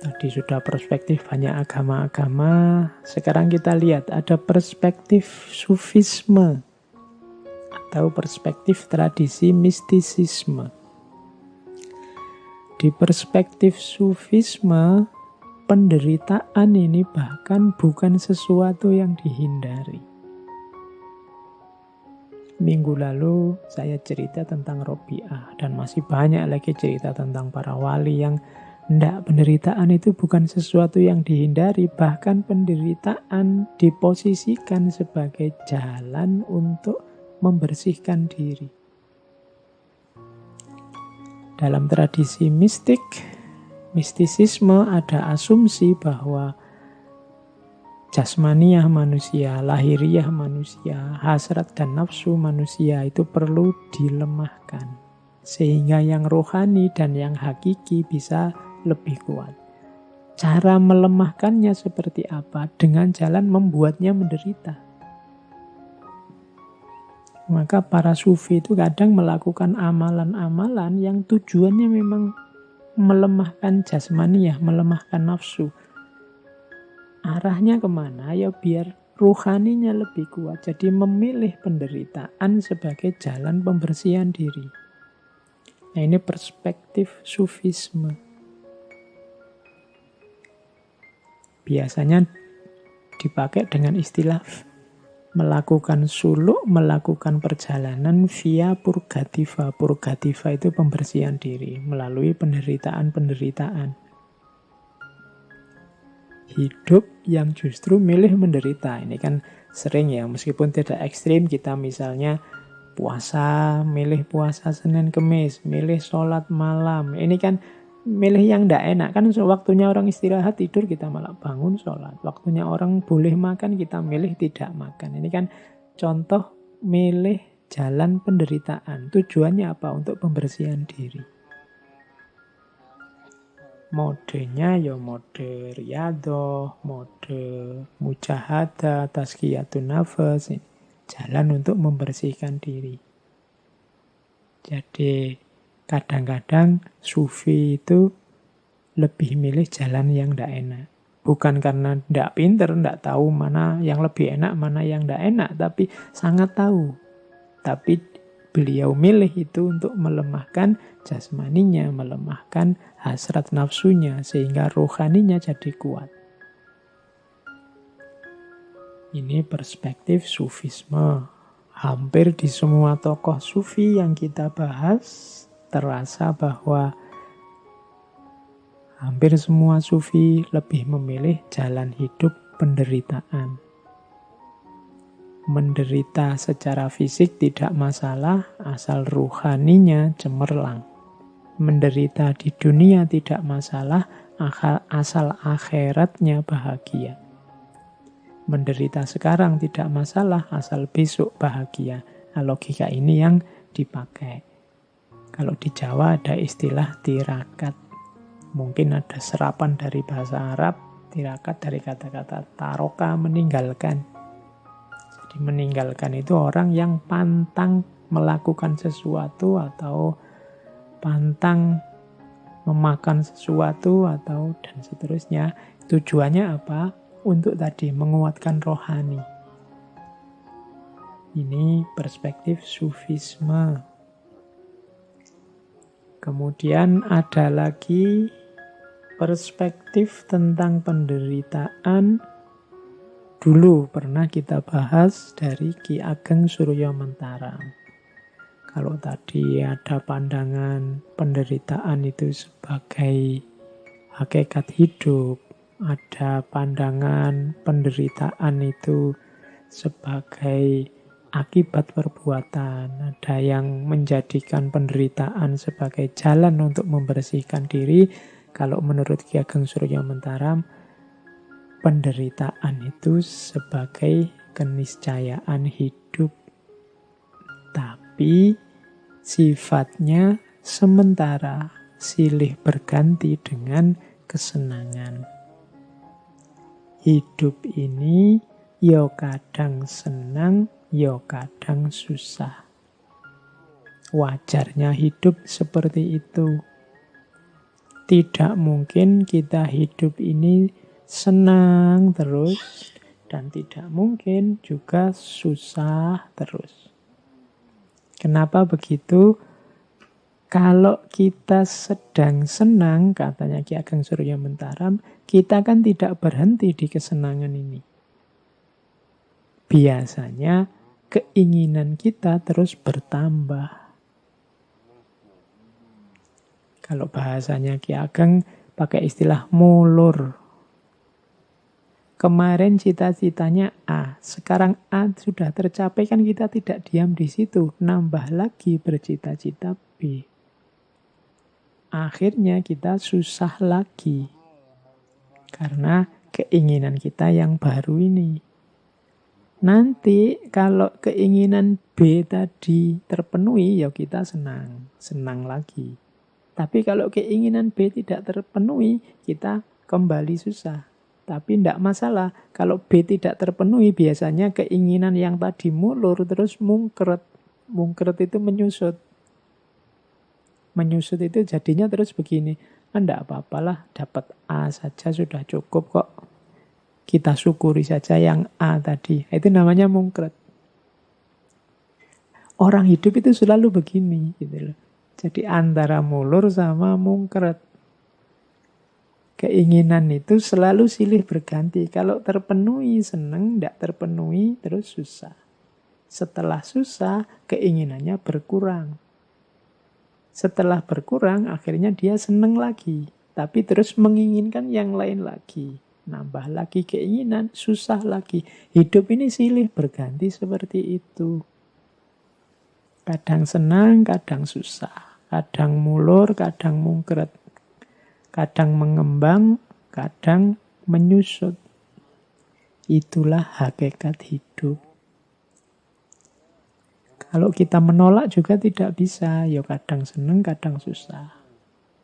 Tadi sudah perspektif banyak agama-agama, sekarang kita lihat ada perspektif sufisme atau perspektif tradisi mistisisme. Di perspektif sufisme, penderitaan ini bahkan bukan sesuatu yang dihindari. Minggu lalu saya cerita tentang Robiah dan masih banyak lagi cerita tentang para wali yang penderitaan itu bukan sesuatu yang dihindari, bahkan penderitaan diposisikan sebagai jalan untuk membersihkan diri. Dalam tradisi mistisisme ada asumsi bahwa jasmaniah manusia, lahiriah manusia, hasrat dan nafsu manusia itu perlu dilemahkan. Sehingga yang rohani dan yang hakiki bisa lebih kuat. Cara melemahkannya seperti apa? Dengan jalan membuatnya menderita. Maka para sufi itu kadang melakukan amalan-amalan yang tujuannya memang melemahkan jasmaniah, melemahkan nafsu. Arahnya kemana? Ya biar rohaninya lebih kuat. Jadi memilih penderitaan sebagai jalan pembersihan diri. Nah, ini perspektif sufisme. Biasanya dipakai dengan istilah melakukan suluk, melakukan perjalanan via purgativa. Purgativa itu pembersihan diri melalui penderitaan-penderitaan. Hidup yang justru milih menderita. Ini kan sering ya, meskipun tidak ekstrim, kita misalnya puasa, milih puasa Senin Kemis, milih sholat malam. Ini kan milih yang tidak enak. Kan waktunya orang istirahat tidur, kita malah bangun sholat. Waktunya orang boleh makan, kita milih tidak makan. Ini kan contoh milih jalan penderitaan. Tujuannya apa? Untuk pembersihan diri. Modenya ya mode riyadoh, mode mujahadah, tazkiyatun nafas. Jalan untuk membersihkan diri. Jadi kadang-kadang sufi itu lebih milih jalan yang tidak enak. Bukan karena tidak pinter, tidak tahu mana yang lebih enak, mana yang tidak enak. Tapi sangat tahu. Tapi beliau milih itu untuk melemahkan jasmaninya, melemahkan hasrat nafsunya, sehingga rohaninya jadi kuat. Ini perspektif sufisme. Hampir di semua tokoh sufi yang kita bahas, terasa bahwa hampir semua sufi lebih memilih jalan hidup penderitaan. Menderita secara fisik tidak masalah, asal ruhaninya cemerlang. Menderita di dunia tidak masalah, asal akhiratnya bahagia. Menderita sekarang tidak masalah, asal besok bahagia. Nah, logika ini yang dipakai. Kalau di Jawa ada istilah tirakat. Mungkin ada serapan dari bahasa Arab, tirakat dari kata-kata taroka, meninggalkan. Jadi meninggalkan itu orang yang pantang melakukan sesuatu atau pantang memakan sesuatu atau dan seterusnya. Tujuannya apa? Untuk tadi menguatkan rohani. Ini perspektif sufisme. Kemudian ada lagi perspektif tentang penderitaan. Dulu pernah kita bahas dari Ki Ageng Suryo Mentaram. Kalau tadi ada pandangan penderitaan itu sebagai hakikat hidup, ada pandangan penderitaan itu sebagai akibat perbuatan, ada yang menjadikan penderitaan sebagai jalan untuk membersihkan diri. Kalau menurut Ki Ageng Suryo Mentaram, penderitaan itu sebagai keniscayaan hidup. Tapi sifatnya sementara, silih berganti dengan kesenangan. Hidup ini yo kadang senang, yo kadang susah. Wajarnya hidup seperti itu. Tidak mungkin kita hidup ini senang terus, dan tidak mungkin juga susah terus. Kenapa begitu? Kalau kita sedang senang, katanya Ki Ageng Surya Mentaram, kita kan tidak berhenti di kesenangan ini. Biasanya keinginan kita terus bertambah. Kalau bahasanya Ki Ageng pakai istilah mulur. Kemarin cita-citanya A, sekarang A sudah tercapai, kan kita tidak diam di situ, nambah lagi bercita-cita B. Akhirnya kita susah lagi karena keinginan kita yang baru ini. Nanti kalau keinginan B tadi terpenuhi, ya kita senang lagi. Tapi kalau keinginan B tidak terpenuhi, kita kembali susah. Tapi tidak masalah, kalau B tidak terpenuhi, biasanya keinginan yang tadi mulur terus mungkret. Mungkret itu menyusut. Menyusut itu jadinya terus begini, tidak apa-apalah, dapat A saja sudah cukup kok. Kita syukuri saja yang A tadi. Itu namanya mungkret. Orang hidup itu selalu begini, gitu loh. Jadi antara mulur sama mungkret. Keinginan itu selalu silih berganti. Kalau terpenuhi senang, tidak terpenuhi terus susah. Setelah susah, keinginannya berkurang. Setelah berkurang, akhirnya dia senang lagi. Tapi terus menginginkan yang lain lagi. Nambah lagi keinginan, susah lagi. Hidup ini silih berganti seperti itu. Kadang senang, kadang susah. Kadang mulur, kadang mungkret. Kadang mengembang, kadang menyusut. Itulah hakikat hidup. Kalau kita menolak juga tidak bisa. Ya kadang senang, kadang susah.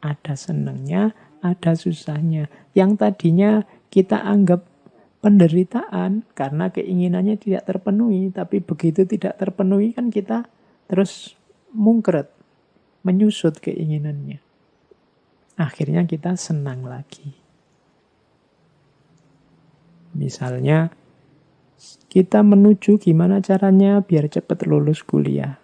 Ada senangnya, ada susahnya. Yang tadinya kita anggap penderitaan karena keinginannya tidak terpenuhi. Tapi begitu tidak terpenuhi kan kita terus mungkret, menyusut keinginannya. Akhirnya kita senang lagi. Misalnya, kita menuju gimana caranya biar cepat lulus kuliah.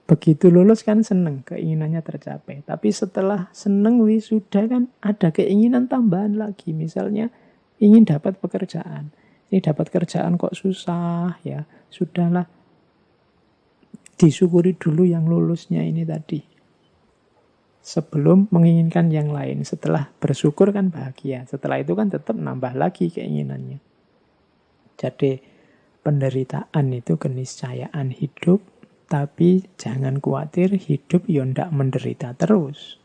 Begitu lulus kan seneng, keinginannya tercapai. Tapi setelah seneng wisuda kan ada keinginan tambahan lagi. Misalnya ingin dapat pekerjaan. Ini dapat kerjaan kok susah ya. Sudahlah, disyukuri dulu yang lulusnya ini tadi. Sebelum menginginkan yang lain. Setelah bersyukur kan bahagia. Setelah itu kan tetap nambah lagi keinginannya. Jadi penderitaan itu keniscayaan hidup, tapi jangan khawatir, hidup ya ndak menderita terus.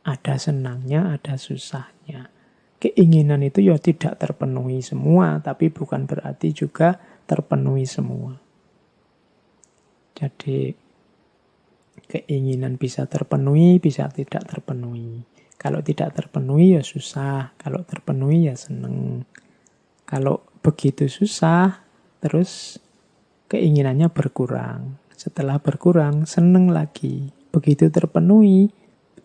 Ada senangnya, ada susahnya. Keinginan itu ya tidak terpenuhi semua, tapi bukan berarti juga terpenuhi semua. Jadi keinginan bisa terpenuhi, bisa tidak terpenuhi. Kalau tidak terpenuhi ya susah, kalau terpenuhi ya seneng. Kalau begitu susah, terus keinginannya berkurang. Setelah berkurang, seneng lagi. Begitu terpenuhi,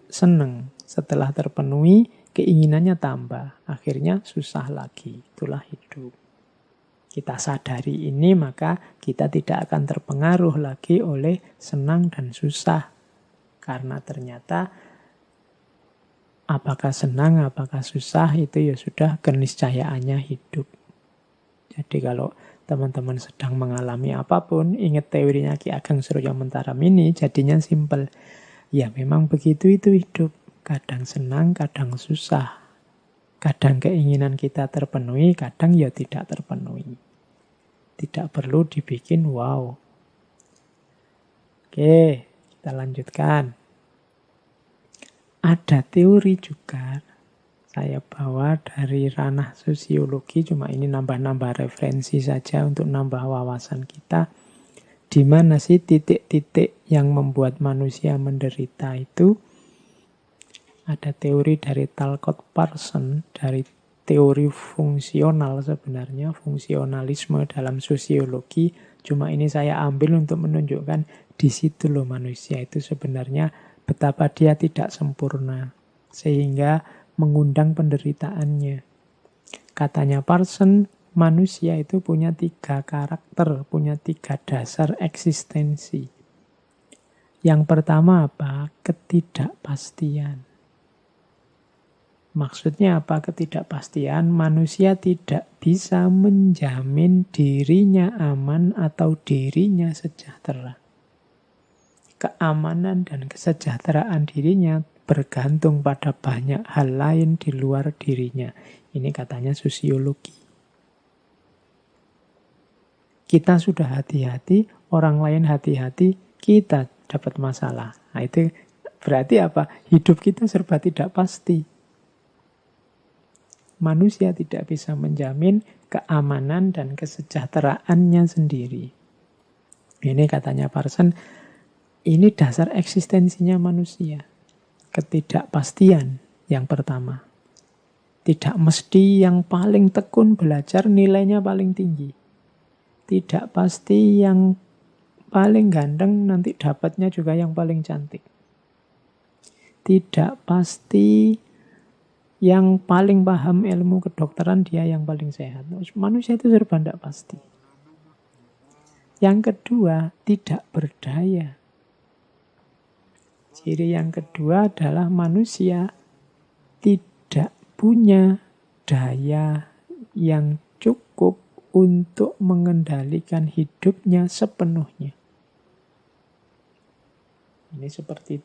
seneng. Setelah terpenuhi, keinginannya tambah. Akhirnya susah lagi. Itulah hidup. Kita sadari ini, maka kita tidak akan terpengaruh lagi oleh senang dan susah. Karena ternyata apakah senang, apakah susah, itu ya sudah keniscayaannya hidup. Jadi kalau teman-teman sedang mengalami apapun, ingat teorinya Ki Ageng Surya Mentaram ini, jadinya simpel. Ya memang begitu itu hidup. Kadang senang, kadang susah. Kadang keinginan kita terpenuhi, kadang ya tidak terpenuhi. Tidak perlu dibikin wow. Oke, kita lanjutkan. Ada teori juga, saya bawa dari ranah sosiologi, cuma ini nambah-nambah referensi saja untuk nambah wawasan kita. Di mana sih titik-titik yang membuat manusia menderita itu? Ada teori dari Talcott Parsons, dari teori fungsional sebenarnya, fungsionalisme dalam sosiologi. Cuma ini saya ambil untuk menunjukkan di situ loh manusia itu sebenarnya betapa dia tidak sempurna. sehingga mengundang penderitaannya. Katanya Parson, manusia itu punya 3 karakter, punya 3 dasar eksistensi. Yang pertama apa? Ketidakpastian. Maksudnya apa ketidakpastian? Manusia tidak bisa menjamin dirinya aman atau dirinya sejahtera. Keamanan dan kesejahteraan dirinya bergantung pada banyak hal lain di luar dirinya. Ini katanya sosiologi. Kita sudah hati-hati, orang lain hati-hati, kita dapat masalah. Nah, itu berarti apa? Hidup kita serba tidak pasti. Manusia tidak bisa menjamin keamanan dan kesejahteraannya sendiri. Ini katanya Parson, ini dasar eksistensinya manusia. Ketidakpastian yang pertama. Tidak mesti yang paling tekun belajar nilainya paling tinggi. Tidak pasti yang paling ganteng nanti dapatnya juga yang paling cantik. Tidak pasti yang paling paham ilmu kedokteran dia yang paling sehat. Manusia itu serba tidak pasti. Yang kedua, tidak berdaya. Ciri yang kedua adalah manusia tidak punya daya yang cukup untuk mengendalikan hidupnya sepenuhnya. Ini seperti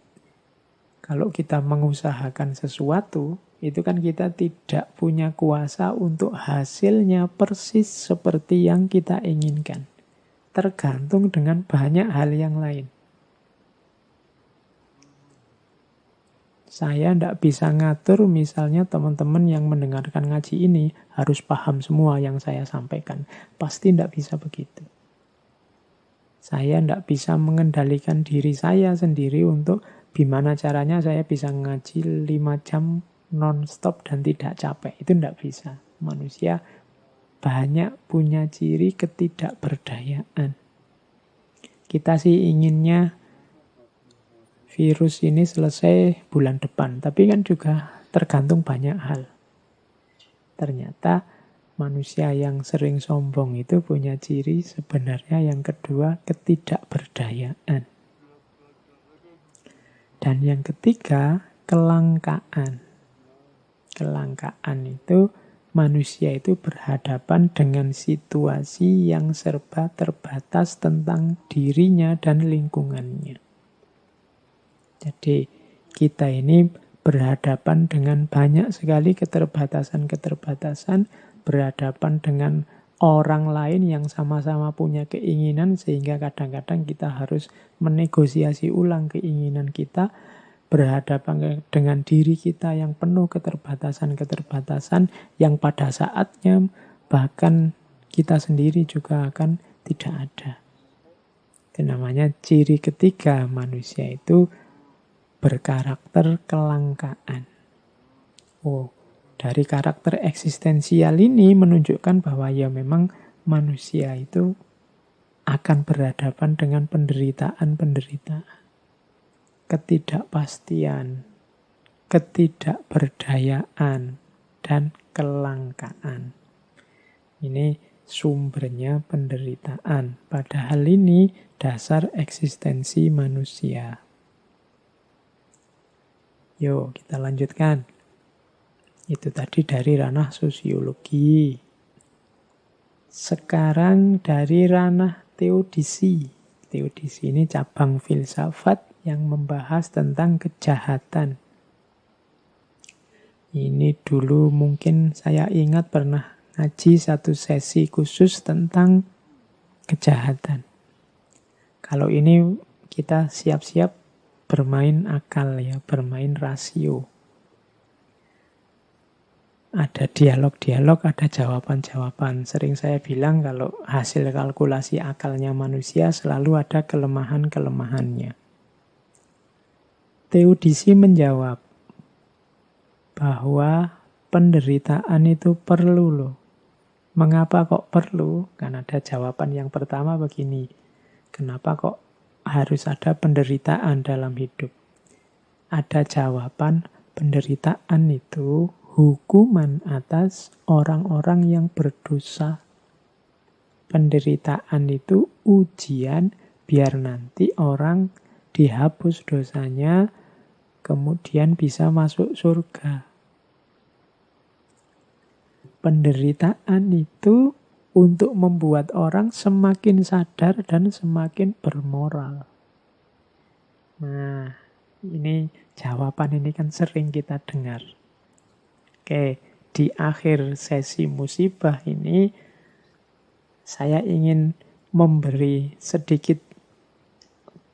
kalau kita mengusahakan sesuatu, itu kan kita tidak punya kuasa untuk hasilnya persis seperti yang kita inginkan. Tergantung dengan banyak hal yang lain. Saya tidak bisa ngatur misalnya teman-teman yang mendengarkan ngaji ini harus paham semua yang saya sampaikan. Pasti tidak bisa begitu. Saya tidak bisa mengendalikan diri saya sendiri untuk gimana caranya saya bisa ngaji 5 jam non-stop dan tidak capek. Itu tidak bisa. Manusia banyak punya ciri ketidakberdayaan. Kita sih inginnya virus ini selesai bulan depan. Tapi kan juga tergantung banyak hal. Ternyata manusia yang sering sombong itu punya ciri sebenarnya yang kedua, ketidakberdayaan. Dan yang ketiga, kelangkaan. Kelangkaan itu manusia itu berhadapan dengan situasi yang serba terbatas tentang dirinya dan lingkungannya. Jadi kita ini berhadapan dengan banyak sekali keterbatasan-keterbatasan, berhadapan dengan orang lain yang sama-sama punya keinginan sehingga kadang-kadang kita harus menegosiasi ulang keinginan kita, berhadapan dengan diri kita yang penuh keterbatasan-keterbatasan yang pada saatnya bahkan kita sendiri juga akan tidak ada. Itu namanya ciri ketiga manusia itu berkarakter kelangkaan. Dari karakter eksistensial ini menunjukkan bahwa ya memang manusia itu akan berhadapan dengan penderitaan-penderitaan. Ketidakpastian, ketidakberdayaan, dan kelangkaan. Ini sumbernya penderitaan. Padahal ini dasar eksistensi manusia. Yuk, kita lanjutkan. Itu tadi dari ranah sosiologi. Sekarang dari ranah teodisi. Teodisi ini cabang filsafat yang membahas tentang kejahatan. Ini dulu mungkin saya ingat pernah ngaji satu sesi khusus tentang kejahatan. Kalau ini kita siap-siap bermain akal ya, bermain rasio. Ada dialog-dialog, ada jawaban-jawaban. Sering saya bilang kalau hasil kalkulasi akalnya manusia selalu ada kelemahan-kelemahannya. Teodisi menjawab bahwa penderitaan itu perlu loh. Mengapa kok perlu? Kan ada jawaban yang pertama begini. Kenapa kok harus ada penderitaan dalam hidup? Ada jawaban Penderitaan itu hukuman atas orang-orang yang berdosa. Penderitaan itu ujian biar nanti orang dihapus dosanya, kemudian bisa masuk surga. Penderitaan itu untuk membuat orang semakin sadar dan semakin bermoral. Nah, ini jawaban ini kan sering kita dengar. Oke, di akhir sesi musibah ini saya ingin memberi sedikit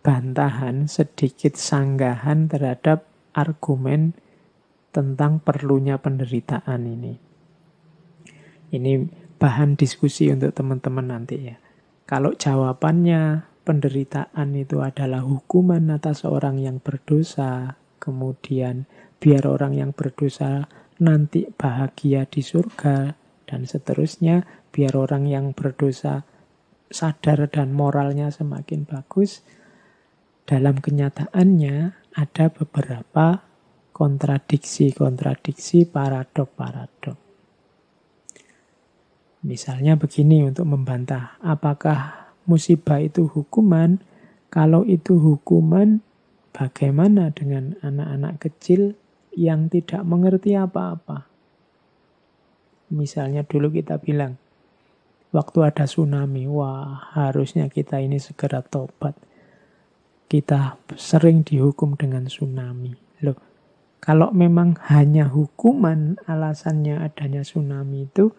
bantahan, sedikit sanggahan terhadap argumen tentang perlunya penderitaan ini. Ini bahan diskusi untuk teman-teman nanti ya. Kalau jawabannya penderitaan itu adalah hukuman atas orang yang berdosa, kemudian biar orang yang berdosa nanti bahagia di surga, dan seterusnya, biar orang yang berdosa sadar dan moralnya semakin bagus, dalam kenyataannya ada beberapa kontradiksi-kontradiksi, paradok-paradok. Misalnya begini untuk membantah, apakah musibah itu hukuman? Kalau itu hukuman, bagaimana dengan anak-anak kecil yang tidak mengerti apa-apa? Misalnya dulu kita bilang, waktu ada tsunami, wah harusnya kita ini segera tobat. Kita sering dihukum dengan tsunami. Loh, kalau memang hanya hukuman alasannya adanya tsunami itu,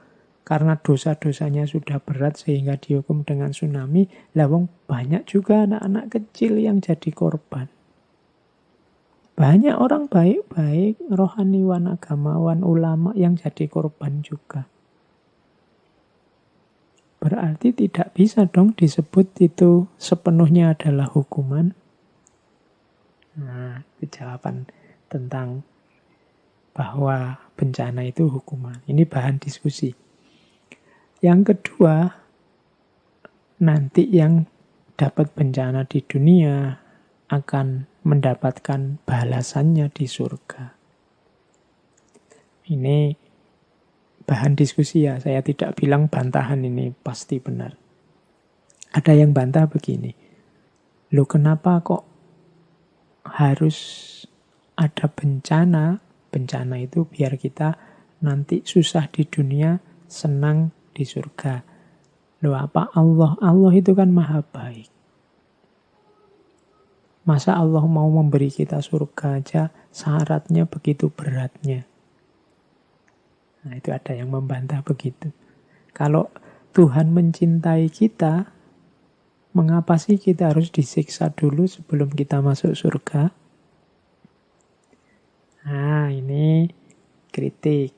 karena dosa-dosanya sudah berat sehingga dihukum dengan tsunami, lawang banyak juga anak-anak kecil yang jadi korban. Banyak orang baik-baik, rohaniwan, agamawan, ulama yang jadi korban juga. Berarti tidak bisa dong disebut itu sepenuhnya adalah hukuman. Nah, itu jawaban tentang bahwa bencana itu hukuman. Ini bahan diskusi. Yang kedua, nanti yang dapat bencana di dunia akan mendapatkan balasannya di surga. Ini bahan diskusi ya, saya tidak bilang bantahan ini pasti benar. Ada yang bantah begini, loh kenapa kok harus ada bencana? Bencana itu biar kita nanti susah di dunia, senang di surga. Loh apa Allah itu kan maha baik. Masa Allah mau memberi kita surga aja syaratnya begitu beratnya? Nah itu ada yang membantah begitu. Kalau Tuhan mencintai kita, mengapa sih kita harus disiksa dulu sebelum kita masuk surga? Nah ini kritik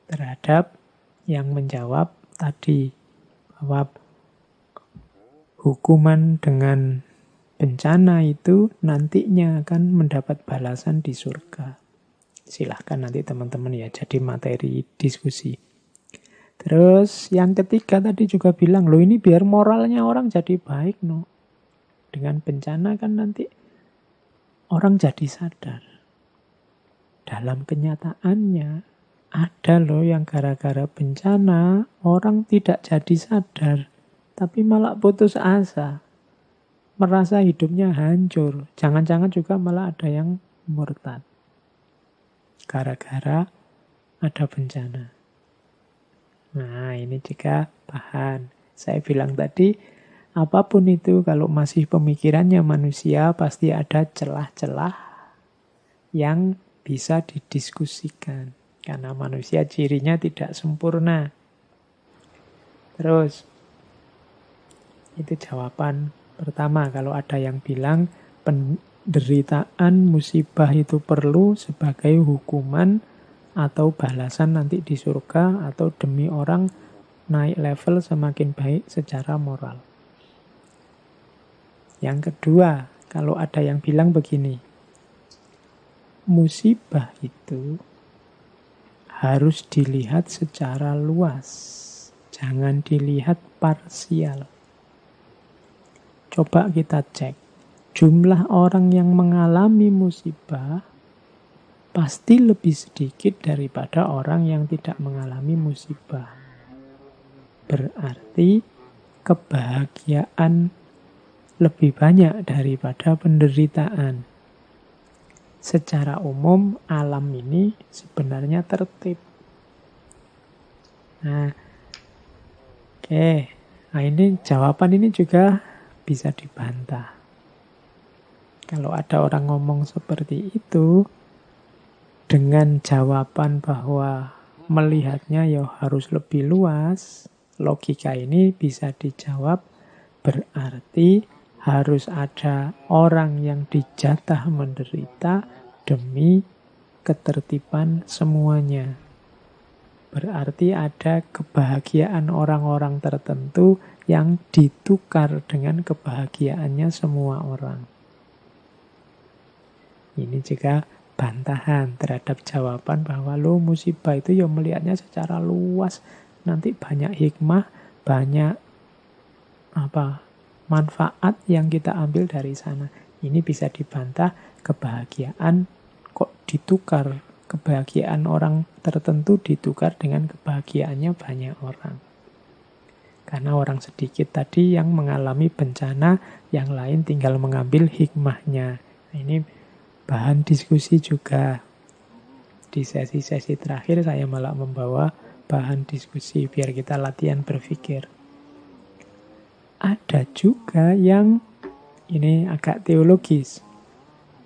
terhadap yang menjawab tadi bahwa hukuman dengan bencana itu nantinya akan mendapat balasan di surga. Silahkan nanti teman-teman ya jadi materi diskusi. Terus yang ketiga tadi juga bilang, loh ini biar moralnya orang jadi baik no. Dengan bencana kan nanti orang jadi sadar. Dalam kenyataannya ada loh yang gara-gara bencana orang tidak jadi sadar, tapi malah putus asa, merasa hidupnya hancur. Jangan-jangan juga malah ada yang murtad gara-gara ada bencana. Nah ini juga bahan. Saya bilang tadi, apapun itu kalau masih pemikirannya manusia pasti ada celah-celah yang bisa didiskusikan. Karena manusia cirinya tidak sempurna. Terus, itu jawaban pertama. Kalau ada yang bilang penderitaan musibah itu perlu sebagai hukuman atau balasan nanti di surga atau demi orang naik level semakin baik secara moral. Yang kedua, kalau ada yang bilang begini, musibah itu harus dilihat secara luas, jangan dilihat parsial. Coba kita cek, jumlah orang yang mengalami musibah pasti lebih sedikit daripada orang yang tidak mengalami musibah. Berarti kebahagiaan lebih banyak daripada penderitaan. Secara umum alam ini sebenarnya tertib. Nah, oke. Nah, ini jawaban ini juga bisa dibantah. Kalau ada orang ngomong seperti itu, dengan jawaban bahwa melihatnya ya harus lebih luas, logika ini bisa dijawab berarti harus ada orang yang dijatah menderita demi ketertiban semuanya. Berarti ada kebahagiaan orang-orang tertentu yang ditukar dengan kebahagiaannya semua orang. Ini juga bantahan terhadap jawaban bahwa musibah itu ya melihatnya secara luas. Nanti banyak hikmah, banyak manfaat yang kita ambil dari sana. Ini bisa dibantah, kebahagiaan kok ditukar. Kebahagiaan orang tertentu ditukar dengan kebahagiaannya banyak orang. Karena orang sedikit tadi yang mengalami bencana, yang lain tinggal mengambil hikmahnya. Nah, ini bahan diskusi juga. Di sesi-sesi terakhir saya malah membawa bahan diskusi biar kita latihan berpikir. Ada juga yang ini agak teologis.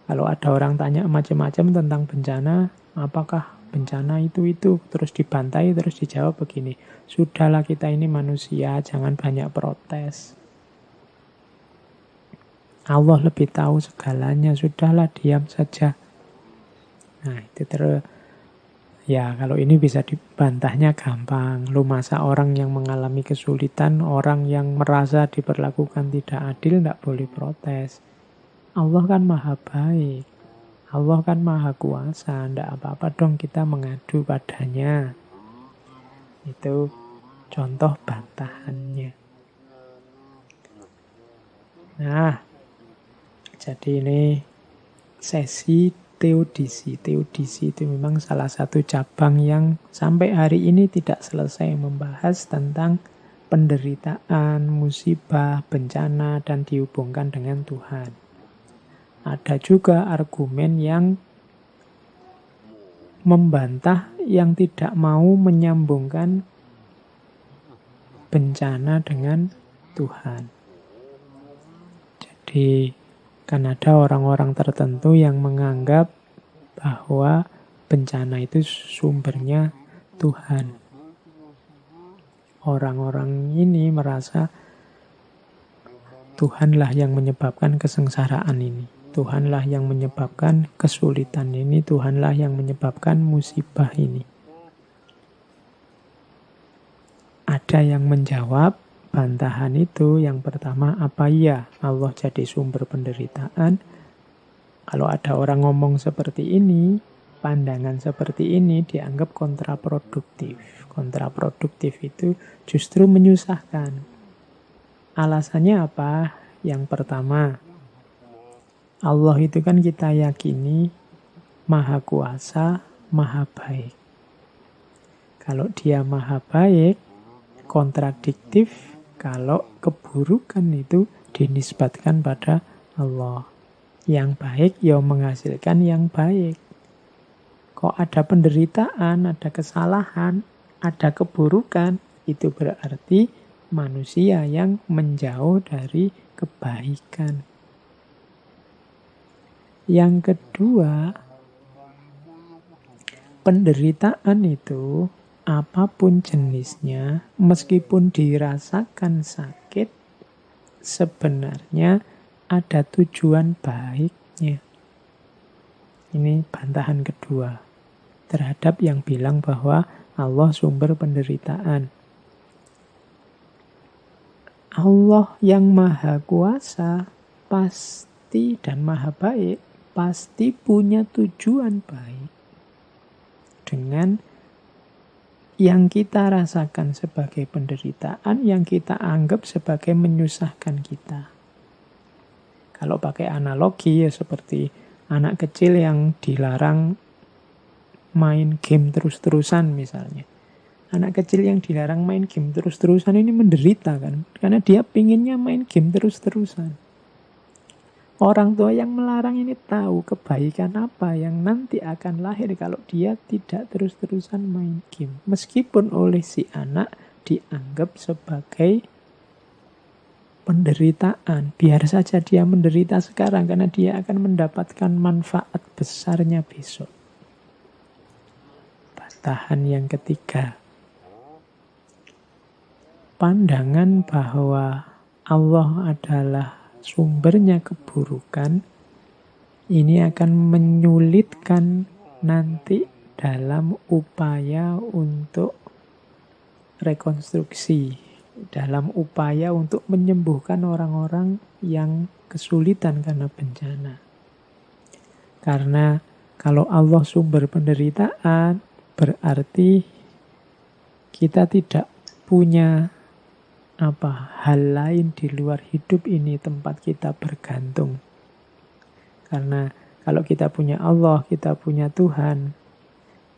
Kalau ada orang tanya macam-macam tentang bencana, apakah bencana itu, terus dibantai, terus dijawab begini, sudahlah kita ini manusia, jangan banyak protes. Allah lebih tahu segalanya, sudahlah diam saja. Nah itu ya kalau ini bisa dibantahnya gampang. Lu masa orang yang mengalami kesulitan, orang yang merasa diperlakukan tidak adil, tidak boleh protes. Allah kan maha baik. Allah kan maha kuasa, tidak apa-apa dong kita mengadu padanya. Itu contoh bantahannya. Nah, jadi ini sesi teodisi. Teodisi itu memang salah satu cabang yang sampai hari ini tidak selesai membahas tentang penderitaan, musibah, bencana, dan dihubungkan dengan Tuhan. Ada juga argumen yang membantah, yang tidak mau menyambungkan bencana dengan Tuhan. Jadi kan ada orang-orang tertentu yang menganggap bahwa bencana itu sumbernya Tuhan. Orang-orang ini merasa Tuhanlah yang menyebabkan kesengsaraan ini. Tuhanlah yang menyebabkan kesulitan ini, Tuhanlah yang menyebabkan musibah ini. Ada yang menjawab bantahan itu, yang pertama, apa iya Allah jadi sumber penderitaan? Kalau ada orang ngomong seperti ini, pandangan seperti ini dianggap kontraproduktif. Kontraproduktif itu justru menyusahkan. Alasannya apa? Yang pertama, Allah itu kan kita yakini maha kuasa, maha baik. Kalau dia maha baik, kontradiktif kalau keburukan itu dinisbatkan pada Allah. Yang baik ya menghasilkan yang baik. Kok ada penderitaan, ada kesalahan, ada keburukan, itu berarti manusia yang menjauh dari kebaikan. Yang kedua, penderitaan itu apapun jenisnya, meskipun dirasakan sakit, sebenarnya ada tujuan baiknya. Ini bantahan kedua terhadap yang bilang bahwa Allah sumber penderitaan. Allah yang maha kuasa pasti dan maha baik pasti punya tujuan baik dengan yang kita rasakan sebagai penderitaan, yang kita anggap sebagai menyusahkan kita. Kalau pakai analogi ya seperti anak kecil yang dilarang main game terus-terusan misalnya. Anak kecil yang dilarang main game terus-terusan ini menderita kan. Karena dia pinginnya main game terus-terusan. Orang tua yang melarang ini tahu kebaikan apa yang nanti akan lahir kalau dia tidak terus-terusan main game. Meskipun oleh si anak dianggap sebagai penderitaan. Biar saja dia menderita sekarang karena dia akan mendapatkan manfaat besarnya besok. Batahan yang ketiga. Pandangan bahwa Allah adalah sumbernya keburukan ini akan menyulitkan nanti dalam upaya untuk rekonstruksi, dalam upaya untuk menyembuhkan orang-orang yang kesulitan karena bencana. Karena kalau Allah sumber penderitaan, berarti kita tidak punya hal lain di luar hidup ini tempat kita bergantung. Karena kalau kita punya Allah, kita punya Tuhan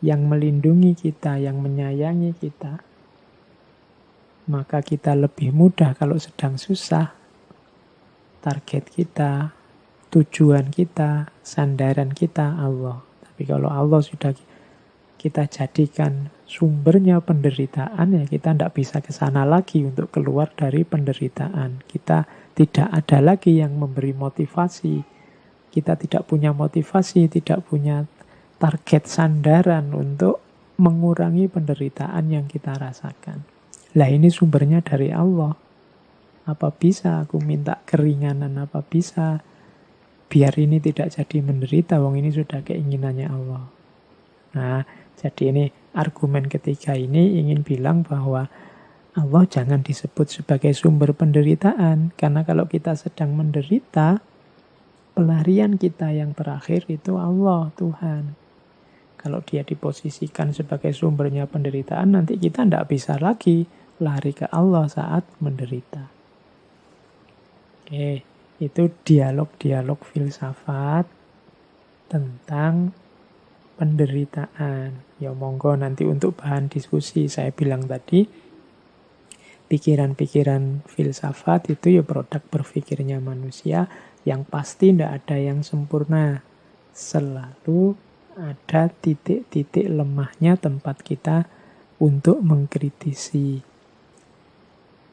yang melindungi kita, yang menyayangi kita, maka kita lebih mudah kalau sedang susah. Target kita, tujuan kita, sandaran kita Allah. Tapi kalau Allah sudah kita jadikan sumbernya penderitaan, ya kita tidak bisa ke sana lagi untuk keluar dari penderitaan. Kita tidak ada lagi yang memberi motivasi. Kita tidak punya motivasi, tidak punya target sandaran untuk mengurangi penderitaan yang kita rasakan. Lah ini sumbernya dari Allah. Apa bisa aku minta keringanan, apa bisa biar ini tidak jadi menderita, wong ini sudah keinginannya Allah. Nah, jadi ini argumen ketiga ini ingin bilang bahwa Allah jangan disebut sebagai sumber penderitaan. Karena kalau kita sedang menderita, pelarian kita yang terakhir itu Allah, Tuhan. Kalau dia diposisikan sebagai sumbernya penderitaan, nanti kita tidak bisa lagi lari ke Allah saat menderita. Oke, itu dialog-dialog filsafat tentang penderitaan. Ya monggo nanti untuk bahan diskusi. Saya bilang tadi, pikiran-pikiran filsafat itu ya produk berpikirnya manusia, yang pasti tidak ada yang sempurna. Selalu ada titik-titik lemahnya tempat kita untuk mengkritisi.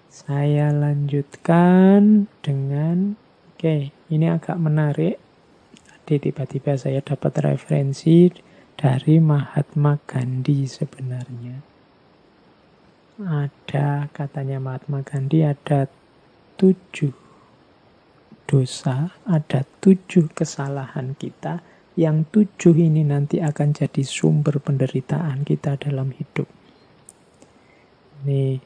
Saya lanjutkan dengan, ini agak menarik. Tadi tiba-tiba saya dapat referensi dari Mahatma Gandhi sebenarnya. Ada, katanya Mahatma Gandhi, ada 7 dosa, ada 7 kesalahan kita, yang 7 ini nanti akan jadi sumber penderitaan kita dalam hidup. Ini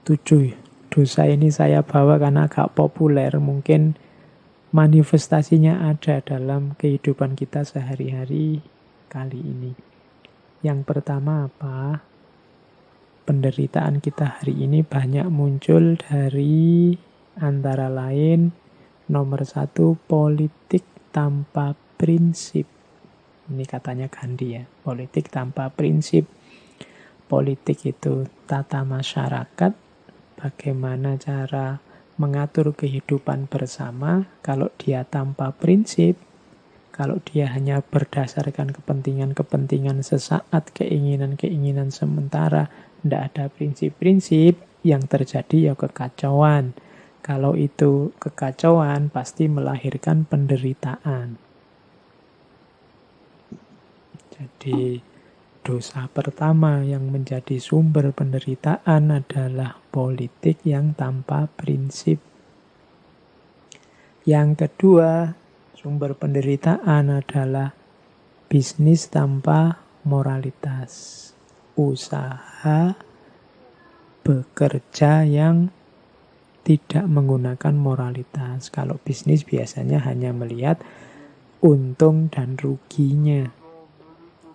7 dosa ini saya bawa karena agak populer, mungkin manifestasinya ada dalam kehidupan kita sehari-hari kali ini. Yang pertama apa? Penderitaan kita hari ini banyak muncul dari antara lain nomor 1, politik tanpa prinsip. Ini katanya Gandhi ya, politik tanpa prinsip. Politik itu tata masyarakat, bagaimana cara mengatur kehidupan bersama. Kalau dia tanpa prinsip, kalau dia hanya berdasarkan kepentingan-kepentingan sesaat, keinginan-keinginan sementara, tidak ada prinsip-prinsip, yang terjadi ya kekacauan. Kalau itu kekacauan, pasti melahirkan penderitaan. Jadi dosa pertama yang menjadi sumber penderitaan adalah politik yang tanpa prinsip. Yang kedua, sumber penderitaan adalah bisnis tanpa moralitas. Usaha bekerja yang tidak menggunakan moralitas. Kalau bisnis biasanya hanya melihat untung dan ruginya.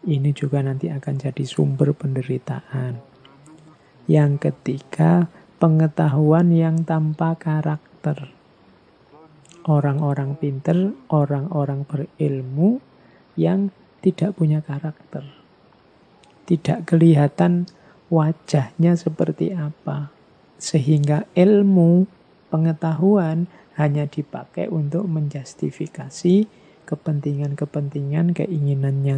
Ini juga nanti akan jadi sumber penderitaan. Yang ketiga, pengetahuan yang tanpa karakter. Orang-orang pinter, orang-orang berilmu yang tidak punya karakter. Tidak kelihatan wajahnya seperti apa. Sehingga ilmu, pengetahuan hanya dipakai untuk menjustifikasi kepentingan-kepentingan keinginannya